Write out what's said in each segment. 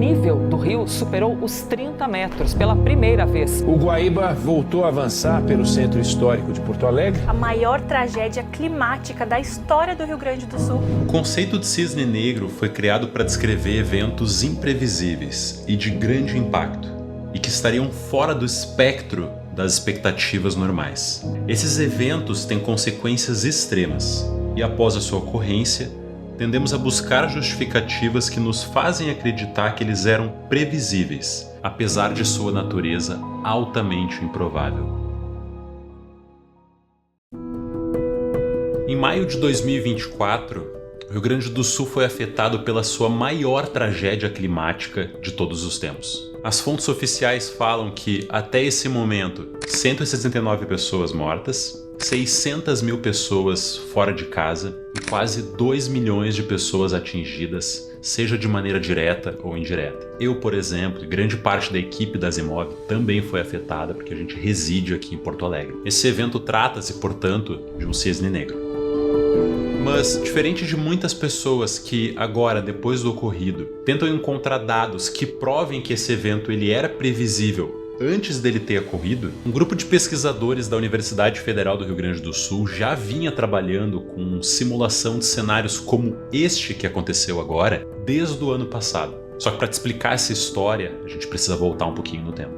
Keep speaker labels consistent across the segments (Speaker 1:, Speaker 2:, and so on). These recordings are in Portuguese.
Speaker 1: nível do rio superou os 30 metros pela primeira vez.
Speaker 2: O Guaíba voltou a avançar pelo centro histórico de Porto Alegre.
Speaker 3: A maior tragédia climática da história do Rio Grande do Sul.
Speaker 4: O conceito de cisne negro foi criado para descrever eventos imprevisíveis e de grande impacto, e que estariam fora do espectro das expectativas normais. Esses eventos têm consequências extremas, e após a sua ocorrência, tendemos a buscar justificativas que nos fazem acreditar que eles eram previsíveis, apesar de sua natureza altamente improvável. Em maio de 2024, o Rio Grande do Sul foi afetado pela sua maior tragédia climática de todos os tempos. As fontes oficiais falam que, até esse momento, 169 pessoas mortas, 600 mil pessoas fora de casa e quase 2 milhões de pessoas atingidas, seja de maneira direta ou indireta. Eu, por exemplo, e grande parte da equipe da Zimov também foi afetada porque a gente reside aqui em Porto Alegre. Esse evento trata-se, portanto, de um cisne negro. Mas, diferente de muitas pessoas que agora, depois do ocorrido, tentam encontrar dados que provem que esse evento ele era previsível antes dele ter ocorrido, um grupo de pesquisadores da Universidade Federal do Rio Grande do Sul já vinha trabalhando com simulação de cenários como este que aconteceu agora desde o ano passado. Só que para te explicar essa história, a gente precisa voltar um pouquinho no tempo.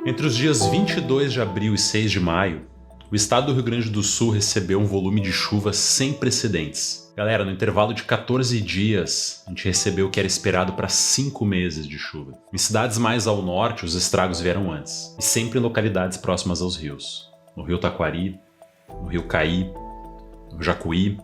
Speaker 4: Entre os dias 22 de abril e 6 de maio, o estado do Rio Grande do Sul recebeu um volume de chuva sem precedentes. Galera, no intervalo de 14 dias, a gente recebeu o que era esperado para 5 meses de chuva. Em cidades mais ao norte, os estragos vieram antes, e sempre em localidades próximas aos rios. No Rio Taquari, no Rio Caí, no Jacuí,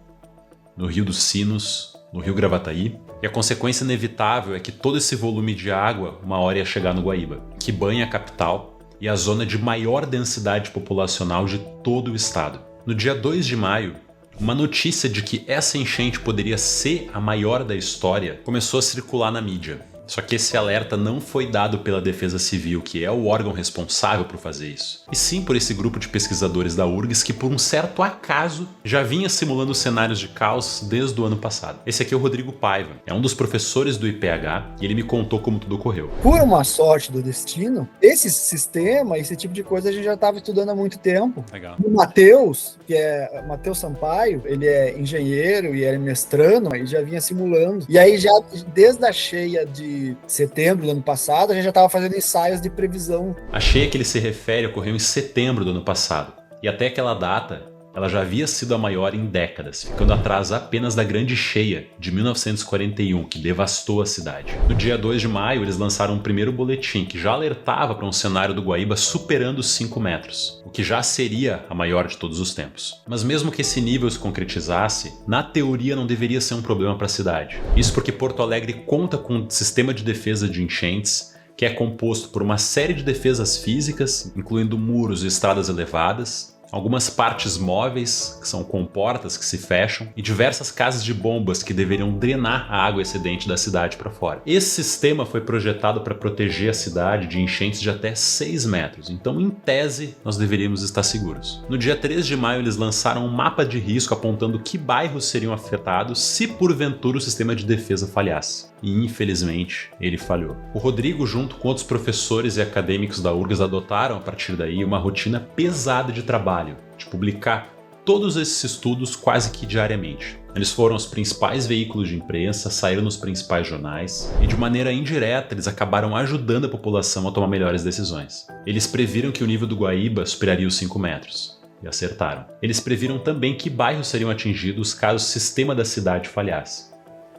Speaker 4: no Rio dos Sinos, no Rio Gravataí. E a consequência inevitável é que todo esse volume de água uma hora ia chegar no Guaíba, que banha a capital e a zona de maior densidade populacional de todo o estado. No dia 2 de maio, uma notícia de que essa enchente poderia ser a maior da história começou a circular na mídia. Só que esse alerta não foi dado pela Defesa Civil, que é o órgão responsável por fazer isso, e sim por esse grupo de pesquisadores da URGS que, por um certo acaso, já vinha simulando cenários de caos desde o ano passado. Esse aqui é o Rodrigo Paiva, é um dos professores do IPH e ele me contou como tudo ocorreu.
Speaker 5: Por uma sorte do destino, esse sistema, esse tipo de coisa a gente já estava estudando há muito tempo.
Speaker 4: Legal.
Speaker 5: O Matheus, que é Matheus Sampaio, ele é engenheiro e é mestrando, e já vinha simulando. E aí já desde a cheia de setembro do ano passado, a gente já estava fazendo ensaios de previsão.
Speaker 4: A cheia que ele se refere ocorreu em setembro do ano passado, e até aquela data, ela já havia sido a maior em décadas, ficando atrás apenas da Grande Cheia, de 1941, que devastou a cidade. No dia 2 de maio, eles lançaram um primeiro boletim que já alertava para um cenário do Guaíba superando os 5 metros, o que já seria a maior de todos os tempos. Mas mesmo que esse nível se concretizasse, na teoria não deveria ser um problema para a cidade. Isso porque Porto Alegre conta com um sistema de defesa de enchentes que é composto por uma série de defesas físicas, incluindo muros e estradas elevadas, algumas partes móveis, que são comportas que se fecham, e diversas casas de bombas que deveriam drenar a água excedente da cidade para fora. Esse sistema foi projetado para proteger a cidade de enchentes de até 6 metros, então em tese nós deveríamos estar seguros. No dia 3 de maio eles lançaram um mapa de risco apontando que bairros seriam afetados se porventura o sistema de defesa falhasse. E infelizmente ele falhou. O Rodrigo, junto com outros professores e acadêmicos da URGS, adotaram a partir daí uma rotina pesada de trabalho, de publicar todos esses estudos quase que diariamente. Eles foram aos principais veículos de imprensa, saíram nos principais jornais e de maneira indireta eles acabaram ajudando a população a tomar melhores decisões. Eles previram que o nível do Guaíba superaria os 5 metros. E acertaram. Eles previram também que bairros seriam atingidos caso o sistema da cidade falhasse.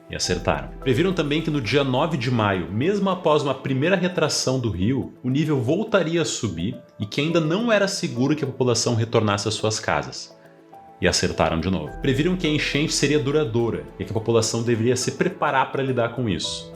Speaker 4: E acertaram. Previram também que no dia 9 de maio, mesmo após uma primeira retração do rio, o nível voltaria a subir e que ainda não era seguro que a população retornasse às suas casas. E acertaram de novo. Previram que a enchente seria duradoura e que a população deveria se preparar para lidar com isso.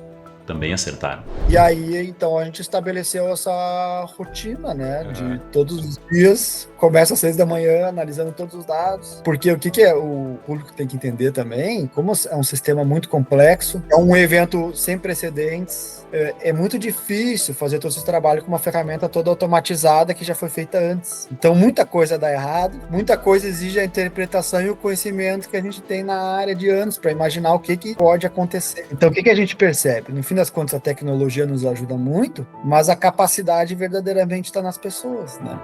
Speaker 4: também acertaram.
Speaker 5: E aí, então, a gente estabeleceu essa rotina, né? De todos os dias, começa às 6 da manhã, analisando todos os dados. Porque o que é o público tem que entender também, como é um sistema muito complexo, é um evento sem precedentes, é muito difícil fazer todo esse trabalho com uma ferramenta toda automatizada que já foi feita antes. Então, muita coisa dá errado, muita coisa exige a interpretação e o conhecimento que a gente tem na área de anos para imaginar o que pode acontecer. Então, o que a gente percebe? No fim das contas, a tecnologia nos ajuda muito, mas a capacidade verdadeiramente está nas pessoas, né?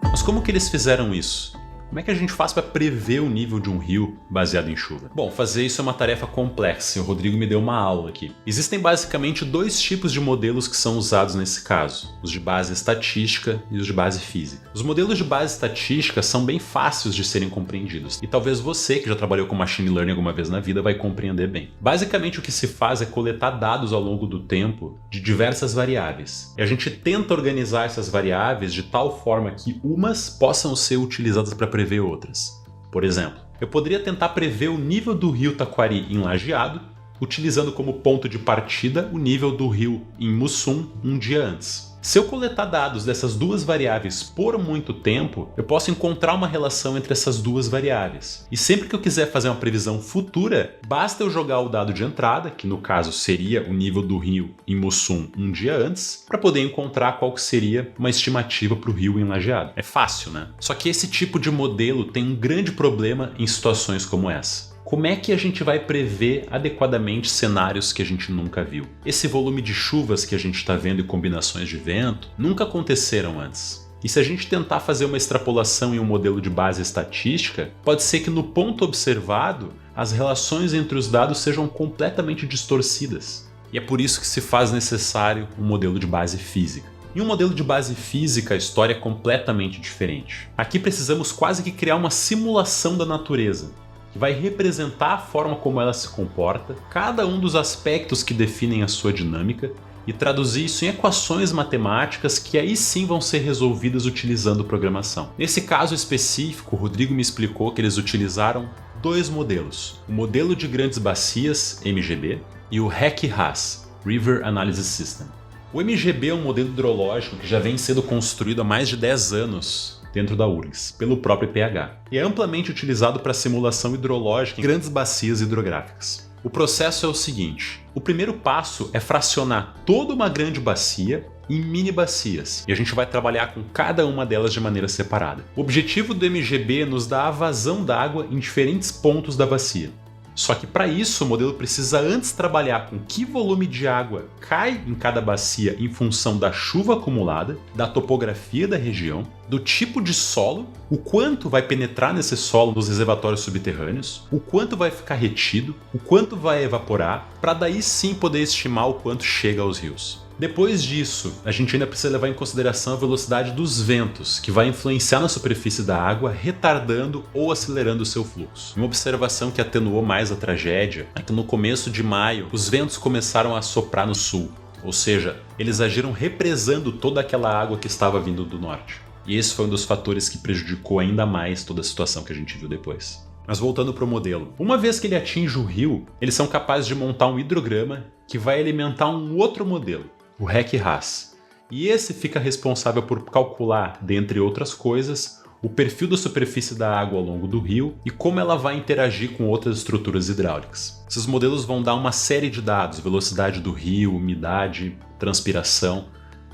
Speaker 4: Mas como que eles fizeram isso? Como é que a gente faz para prever o nível de um rio baseado em chuva? Bom, fazer isso é uma tarefa complexa e o Rodrigo me deu uma aula aqui. Existem basicamente 2 tipos de modelos que são usados nesse caso, os de base estatística e os de base física. Os modelos de base estatística são bem fáceis de serem compreendidos e talvez você que já trabalhou com machine learning alguma vez na vida vai compreender bem. Basicamente o que se faz é coletar dados ao longo do tempo de diversas variáveis e a gente tenta organizar essas variáveis de tal forma que umas possam ser utilizadas para prever outras. Por exemplo, eu poderia tentar prever o nível do rio Taquari em Lajeado, utilizando como ponto de partida o nível do rio em Mussum um dia antes. Se eu coletar dados dessas 2 variáveis por muito tempo, eu posso encontrar uma relação entre essas 2 variáveis. E sempre que eu quiser fazer uma previsão futura, basta eu jogar o dado de entrada, que no caso seria o nível do rio em Mussum um dia antes, para poder encontrar qual que seria uma estimativa para o rio em Lajeado. É fácil, né? Só que esse tipo de modelo tem um grande problema em situações como essa. Como é que a gente vai prever adequadamente cenários que a gente nunca viu? Esse volume de chuvas que a gente está vendo e combinações de vento nunca aconteceram antes. E se a gente tentar fazer uma extrapolação em um modelo de base estatística, pode ser que no ponto observado as relações entre os dados sejam completamente distorcidas. E é por isso que se faz necessário um modelo de base física. Em um modelo de base física, a história é completamente diferente. Aqui precisamos quase que criar uma simulação da natureza, que vai representar a forma como ela se comporta, cada um dos aspectos que definem a sua dinâmica, e traduzir isso em equações matemáticas que aí sim vão ser resolvidas utilizando programação. Nesse caso específico, o Rodrigo me explicou que eles utilizaram 2 modelos, o modelo de grandes bacias, MGB, e o REC-RAS, River Analysis System. O MGB é um modelo hidrológico que já vem sendo construído há mais de 10 anos dentro da URGS, pelo próprio IPH, e é amplamente utilizado para simulação hidrológica em grandes bacias hidrográficas. O processo é o seguinte: o primeiro passo é fracionar toda uma grande bacia em mini bacias, e a gente vai trabalhar com cada uma delas de maneira separada. O objetivo do MGB é nos dar a vazão d'água em diferentes pontos da bacia. Só que para isso o modelo precisa antes trabalhar com que volume de água cai em cada bacia em função da chuva acumulada, da topografia da região, do tipo de solo, o quanto vai penetrar nesse solo nos reservatórios subterrâneos, o quanto vai ficar retido, o quanto vai evaporar, para daí sim poder estimar o quanto chega aos rios. Depois disso, a gente ainda precisa levar em consideração a velocidade dos ventos, que vai influenciar na superfície da água, retardando ou acelerando o seu fluxo. Uma observação que atenuou mais a tragédia é que no começo de maio, os ventos começaram a soprar no sul, ou seja, eles agiram represando toda aquela água que estava vindo do norte. E esse foi um dos fatores que prejudicou ainda mais toda a situação que a gente viu depois. Mas voltando para o modelo, uma vez que ele atinge o rio, eles são capazes de montar um hidrograma que vai alimentar um outro modelo, o REC-RAS. E esse fica responsável por calcular, dentre outras coisas, o perfil da superfície da água ao longo do rio e como ela vai interagir com outras estruturas hidráulicas. Esses modelos vão dar uma série de dados, velocidade do rio, umidade, transpiração,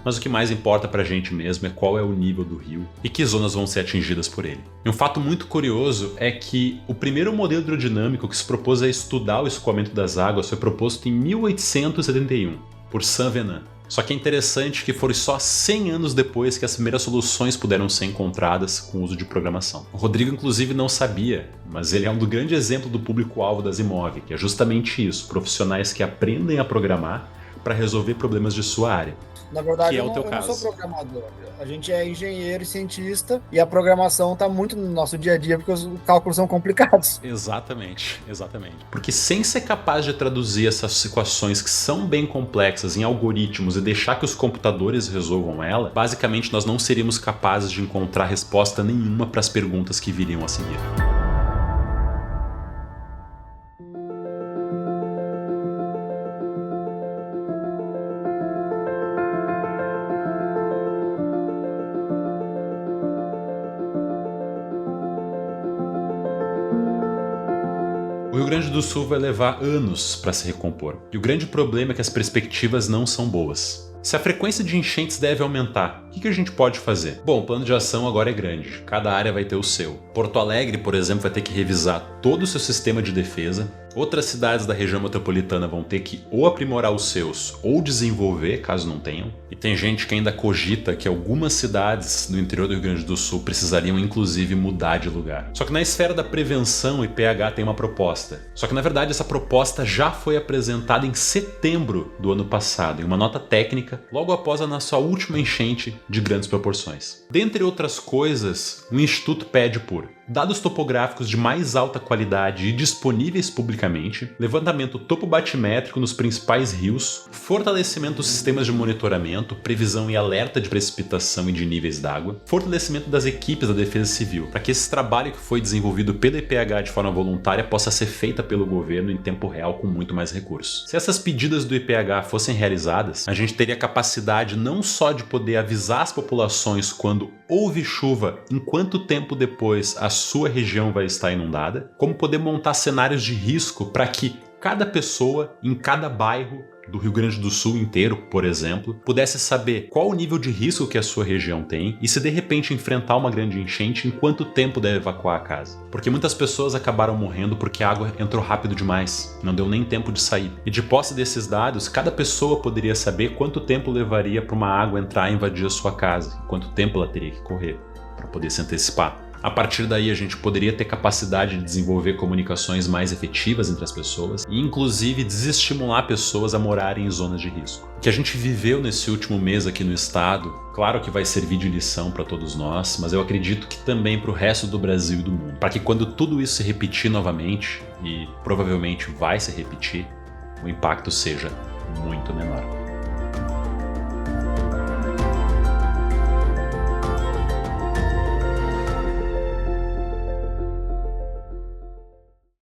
Speaker 4: mas o que mais importa pra gente mesmo é qual é o nível do rio e que zonas vão ser atingidas por ele. E um fato muito curioso é que o primeiro modelo hidrodinâmico que se propôs a estudar o escoamento das águas foi proposto em 1871, por Saint-Venant. Só que é interessante que foram só 100 anos depois que as primeiras soluções puderam ser encontradas com o uso de programação. O Rodrigo inclusive não sabia, mas ele é um grande exemplo do público-alvo da Asimov, que é justamente isso, profissionais que aprendem a programar para resolver problemas de sua área.
Speaker 5: Na verdade,
Speaker 4: que é
Speaker 5: eu
Speaker 4: o teu
Speaker 5: não
Speaker 4: caso.
Speaker 5: sou programador. A gente é engenheiro e cientista e a programação está muito no nosso dia a dia porque os cálculos são complicados.
Speaker 4: Exatamente, exatamente. Porque sem ser capaz de traduzir essas equações que são bem complexas em algoritmos e deixar que os computadores resolvam ela, basicamente nós não seríamos capazes de encontrar resposta nenhuma para as perguntas que viriam a seguir. Grande do Sul vai levar anos para se recompor. E o grande problema é que as perspectivas não são boas. Se a frequência de enchentes deve aumentar, o que a gente pode fazer? Bom, o plano de ação agora é grande, cada área vai ter o seu. Porto Alegre, por exemplo, vai ter que revisar todo o seu sistema de defesa. Outras cidades da região metropolitana vão ter que ou aprimorar os seus ou desenvolver, caso não tenham. E tem gente que ainda cogita que algumas cidades no interior do Rio Grande do Sul precisariam inclusive mudar de lugar. Só que na esfera da prevenção, o IPH tem uma proposta. Só que na verdade essa proposta já foi apresentada em setembro do ano passado, em uma nota técnica, logo após a nossa última enchente de grandes proporções. Dentre outras coisas, o Instituto pede por dados topográficos de mais alta qualidade e disponíveis publicamente, levantamento topo-batimétrico nos principais rios, fortalecimento dos sistemas de monitoramento, previsão e alerta de precipitação e de níveis d'água, fortalecimento das equipes da Defesa Civil, para que esse trabalho que foi desenvolvido pela IPH de forma voluntária possa ser feita pelo governo em tempo real com muito mais recursos. Se essas pedidas do IPH fossem realizadas, a gente teria capacidade não só de poder avisar as populações quando houve chuva, em quanto tempo depois a sua região vai estar inundada, como poder montar cenários de risco para que cada pessoa em cada bairro do Rio Grande do Sul inteiro, por exemplo, pudesse saber qual o nível de risco que a sua região tem e se de repente enfrentar uma grande enchente, em quanto tempo deve evacuar a casa. Porque muitas pessoas acabaram morrendo porque a água entrou rápido demais, não deu nem tempo de sair. E de posse desses dados, cada pessoa poderia saber quanto tempo levaria para uma água entrar e invadir a sua casa, quanto tempo ela teria que correr para poder se antecipar. A partir daí a gente poderia ter capacidade de desenvolver comunicações mais efetivas entre as pessoas e inclusive desestimular pessoas a morarem em zonas de risco. O que a gente viveu nesse último mês aqui no estado, claro que vai servir de lição para todos nós, mas eu acredito que também para o resto do Brasil e do mundo, para que quando tudo isso se repetir novamente, e provavelmente vai se repetir, o impacto seja muito menor.